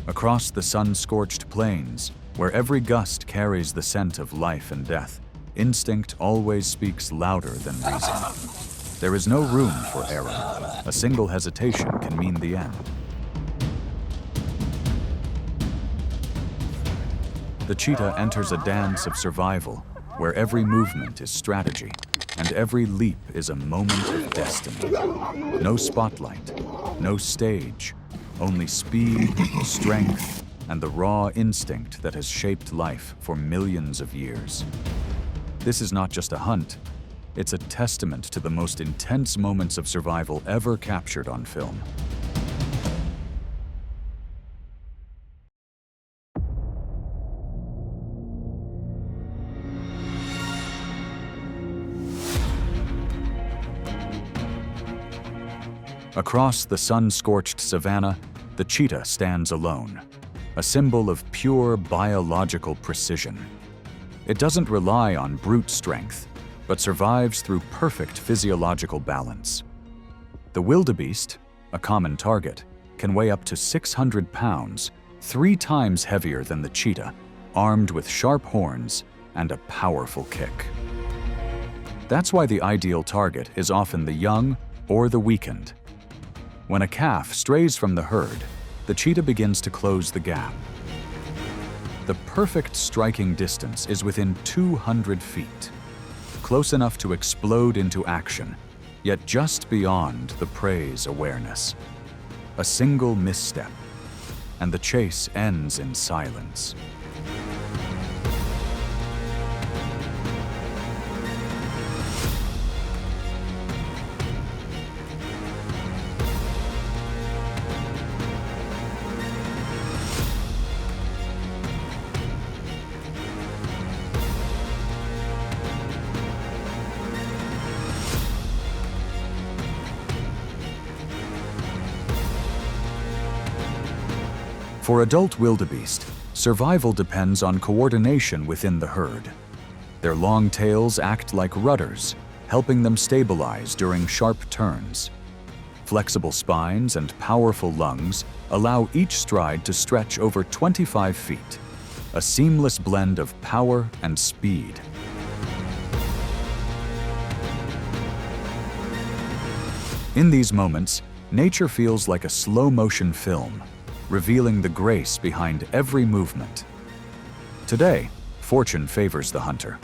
Across the sun-scorched plains, where every gust carries the scent of life and death, instinct always speaks louder than reason. There is no room for error. A single hesitation can mean the end. The cheetah enters a dance of survival, where every movement is strategy, and every leap is a moment of destiny. No spotlight, no stage, only speed, strength, and the raw instinct that has shaped life for millions of years. This is not just a hunt, it's a testament to the most intense moments of survival ever captured on film. Across the sun-scorched savanna, the cheetah stands alone, a symbol of pure biological precision. It doesn't rely on brute strength, but survives through perfect physiological balance. The wildebeest, a common target, can weigh up to 600 pounds, 3 times heavier than the cheetah, armed with sharp horns and a powerful kick. That's why the ideal target is often the young or the weakened. When a calf strays from the herd, the cheetah begins to close the gap. The perfect striking distance is within 200 feet, close enough to explode into action, yet just beyond the prey's awareness. A single misstep, and the chase ends in silence. For adult wildebeest, survival depends on coordination within the herd. Their long tails act like rudders, helping them stabilize during sharp turns. Flexible spines and powerful lungs allow each stride to stretch over 25 feet, a seamless blend of power and speed. In these moments, nature feels like a slow-motion film, revealing the grace behind every movement. Today, fortune favors the hunter.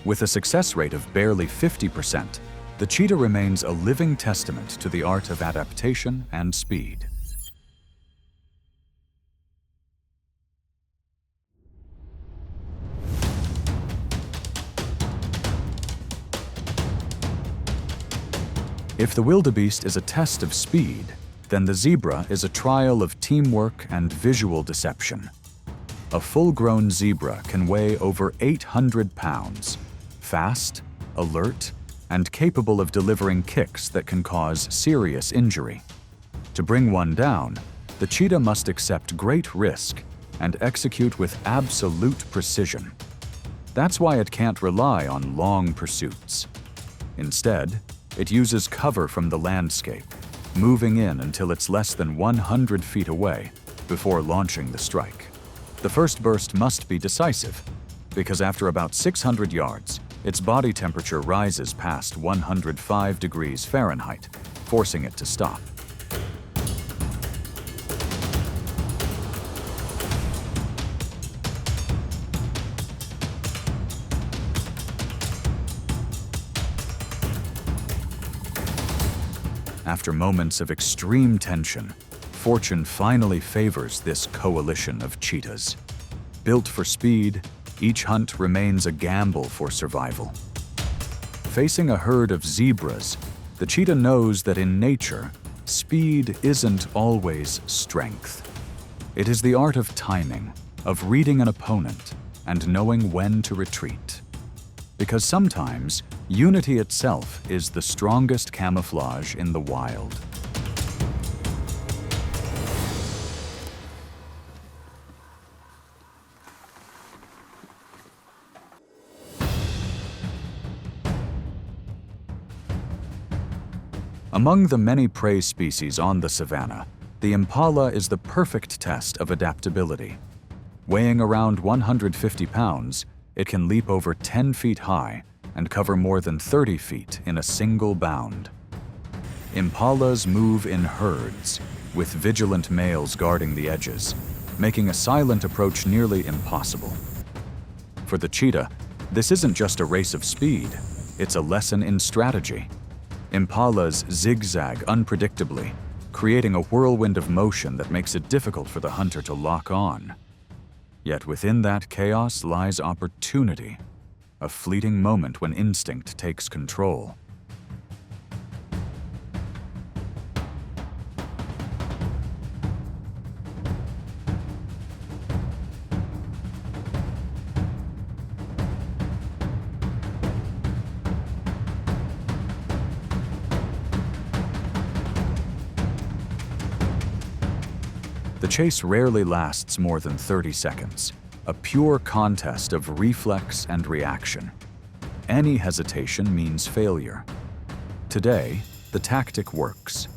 With a success rate of barely 50%, the cheetah remains a living testament to the art of adaptation and speed. If the wildebeest is a test of speed, then the zebra is a trial of teamwork and visual deception. A full-grown zebra can weigh over 800 pounds, fast, alert, and capable of delivering kicks that can cause serious injury. To bring one down, the cheetah must accept great risk and execute with absolute precision. That's why it can't rely on long pursuits. Instead, it uses cover from the landscape, moving in until it's less than 100 feet away before launching the strike. The first burst must be decisive, because after about 600 yards, its body temperature rises past 105 degrees Fahrenheit, forcing it to stop. After moments of extreme tension, fortune finally favors this coalition of cheetahs. Built for speed, each hunt remains a gamble for survival. Facing a herd of zebras, the cheetah knows that in nature, speed isn't always strength. It is the art of timing, of reading an opponent, and knowing when to retreat. Because sometimes, unity itself is the strongest camouflage in the wild. Among the many prey species on the savanna, The impala is the perfect test of adaptability. Weighing around 150 pounds, it can leap over 10 feet high and cover more than 30 feet in a single bound. Impalas move in herds, with vigilant males guarding the edges, making a silent approach nearly impossible. For the cheetah, this isn't just a race of speed, it's a lesson in strategy. Impalas zigzag unpredictably, creating a whirlwind of motion that makes it difficult for the hunter to lock on. Yet within that chaos lies opportunity, a fleeting moment when instinct takes control. The chase rarely lasts more than 30 seconds, a pure contest of reflex and reaction. Any hesitation means failure. Today, the tactic works.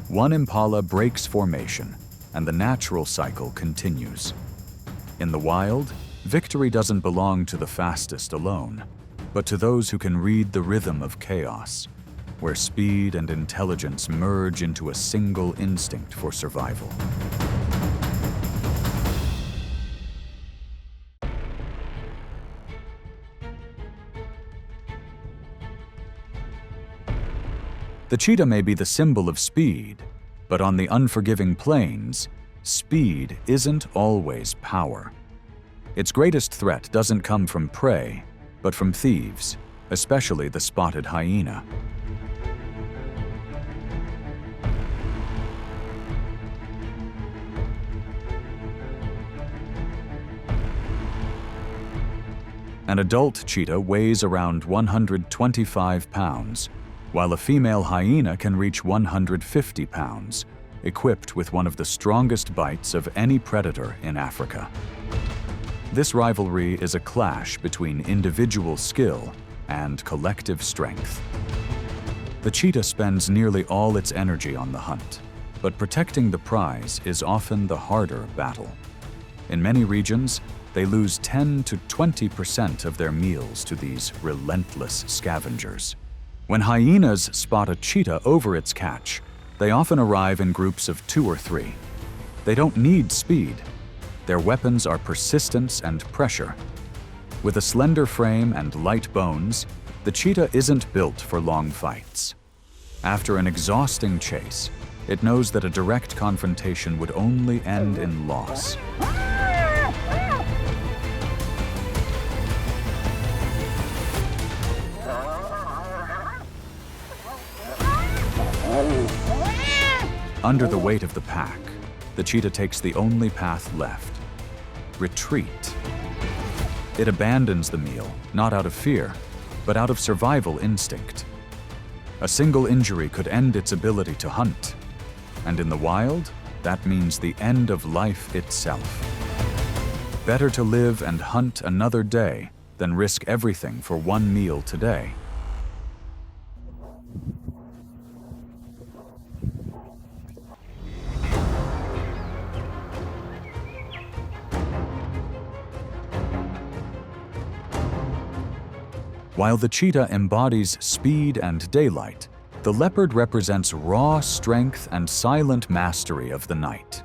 One impala breaks formation, and the natural cycle continues. In the wild, victory doesn't belong to the fastest alone, but to those who can read the rhythm of chaos, where speed and intelligence merge into a single instinct for survival. The cheetah may be the symbol of speed, but on the unforgiving plains, speed isn't always power. Its greatest threat doesn't come from prey, but from thieves, especially the spotted hyena. An adult cheetah weighs around 125 pounds, while a female hyena can reach 150 pounds, equipped with one of the strongest bites of any predator in Africa. This rivalry is a clash between individual skill and collective strength. The cheetah spends nearly all its energy on the hunt, but protecting the prize is often the harder battle. In many regions, they lose 10 to 20% of their meals to these relentless scavengers. When hyenas spot a cheetah over its catch, they often arrive in groups of 2 or 3. They don't need speed. Their weapons are persistence and pressure. With a slender frame and light bones, the cheetah isn't built for long fights. After an exhausting chase, it knows that a direct confrontation would only end in loss. Under the weight of the pack, the cheetah takes the only path left: retreat. It abandons the meal, not out of fear, but out of survival instinct. A single injury could end its ability to hunt, and in the wild, that means the end of life itself. Better to live and hunt another day than risk everything for one meal today. While the cheetah embodies speed and daylight, the leopard represents raw strength and silent mastery of the night.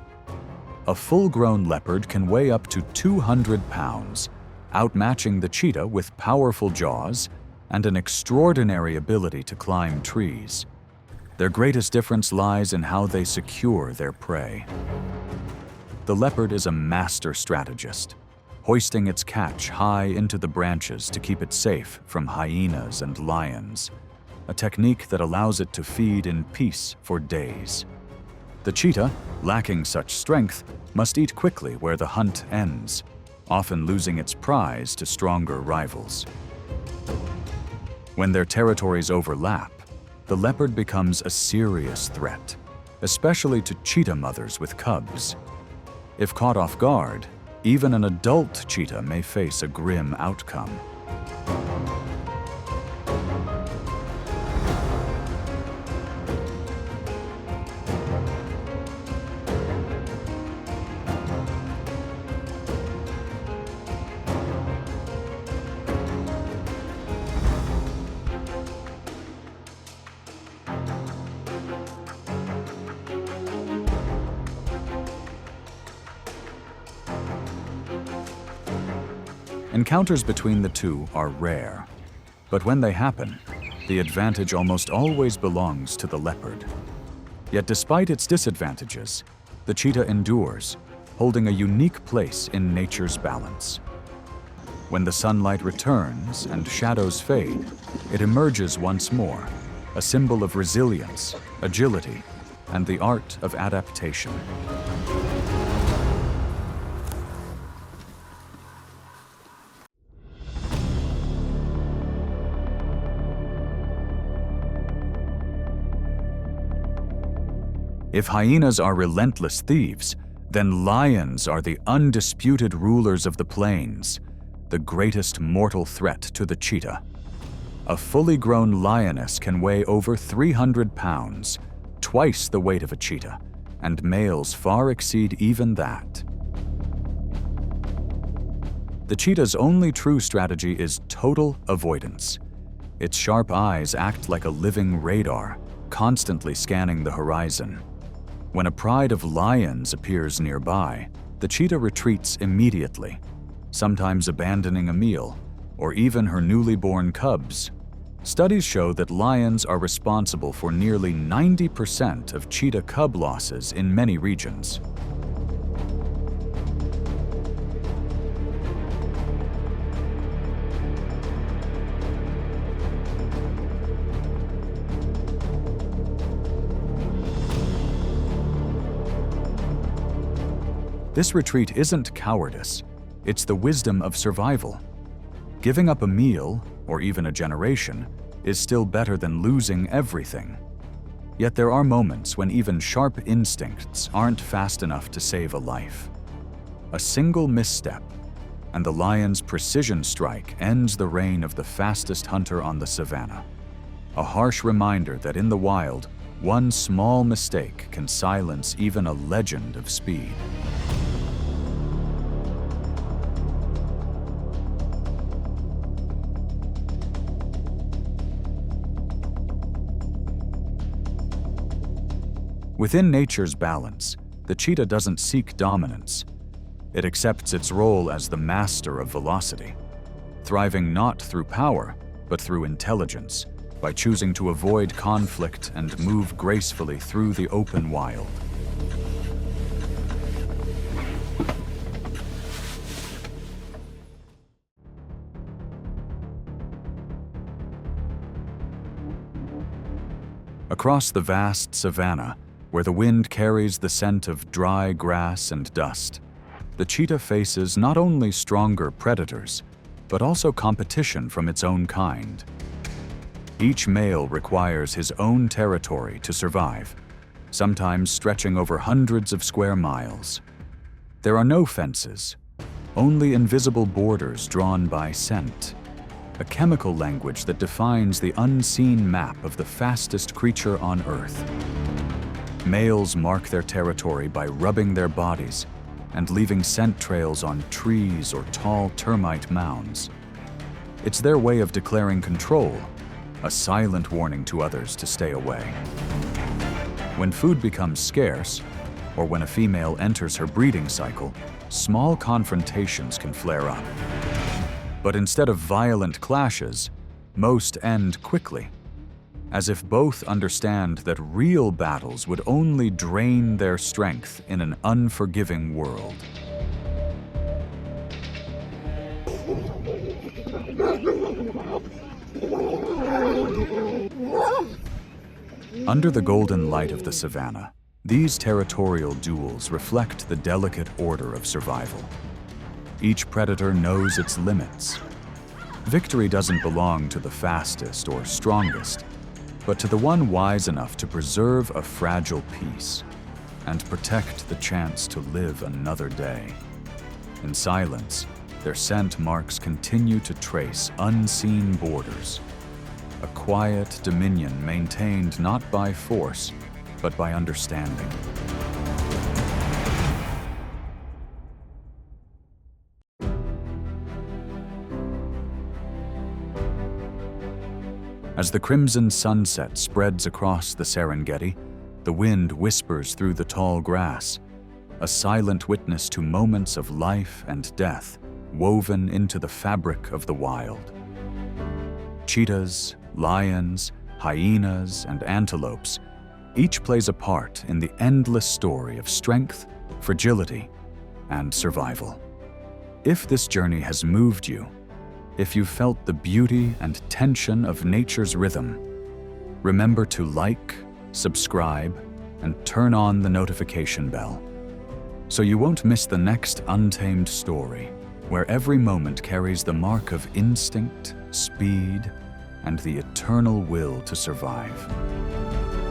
A full-grown leopard can weigh up to 200 pounds, outmatching the cheetah with powerful jaws and an extraordinary ability to climb trees. Their greatest difference lies in how they secure their prey. The leopard is a master strategist, hoisting its catch high into the branches to keep it safe from hyenas and lions, a technique that allows it to feed in peace for days. The cheetah, lacking such strength, must eat quickly where the hunt ends, often losing its prize to stronger rivals. When their territories overlap, the leopard becomes a serious threat, especially to cheetah mothers with cubs. If caught off guard, even an adult cheetah may face a grim outcome. Encounters between the two are rare, but when they happen, the advantage almost always belongs to the leopard. Yet despite its disadvantages, the cheetah endures, holding a unique place in nature's balance. When the sunlight returns and shadows fade, it emerges once more, a symbol of resilience, agility, and the art of adaptation. If hyenas are relentless thieves, then lions are the undisputed rulers of the plains, the greatest mortal threat to the cheetah. A fully grown lioness can weigh over 300 pounds, twice the weight of a cheetah, and males far exceed even that. The cheetah's only true strategy is total avoidance. Its sharp eyes act like a living radar, constantly scanning the horizon. When a pride of lions appears nearby, the cheetah retreats immediately, sometimes abandoning a meal, or even her newly born cubs. Studies show that lions are responsible for nearly 90% of cheetah cub losses in many regions. This retreat isn't cowardice, it's the wisdom of survival. Giving up a meal, or even a generation, is still better than losing everything. Yet there are moments when even sharp instincts aren't fast enough to save a life. A single misstep, and the lion's precision strike ends the reign of the fastest hunter on the savanna. A harsh reminder that in the wild, one small mistake can silence even a legend of speed. Within nature's balance, the cheetah doesn't seek dominance. It accepts its role as the master of velocity, thriving not through power, but through intelligence, by choosing to avoid conflict and move gracefully through the open wild. Across the vast savanna, where the wind carries the scent of dry grass and dust, the cheetah faces not only stronger predators, but also competition from its own kind. Each male requires his own territory to survive, sometimes stretching over hundreds of square miles. There are no fences, only invisible borders drawn by scent, a chemical language that defines the unseen map of the fastest creature on Earth. Males mark their territory by rubbing their bodies and leaving scent trails on trees or tall termite mounds. It's their way of declaring control, a silent warning to others to stay away. When food becomes scarce, or when a female enters her breeding cycle, small confrontations can flare up. But instead of violent clashes, most end quickly, as if both understand that real battles would only drain their strength in an unforgiving world. Under the golden light of the savanna, these territorial duels reflect the delicate order of survival. Each predator knows its limits. Victory doesn't belong to the fastest or strongest, but to the one wise enough to preserve a fragile peace and protect the chance to live another day. In silence, their scent marks continue to trace unseen borders, a quiet dominion maintained not by force, but by understanding. As the crimson sunset spreads across the Serengeti, the wind whispers through the tall grass, a silent witness to moments of life and death woven into the fabric of the wild. Cheetahs, lions, hyenas, and antelopes each plays a part in the endless story of strength, fragility, and survival. If this journey has moved you, if you've felt the beauty and tension of nature's rhythm, remember to like, subscribe, and turn on the notification bell, so you won't miss the next untamed story, where every moment carries the mark of instinct, speed, and the eternal will to survive.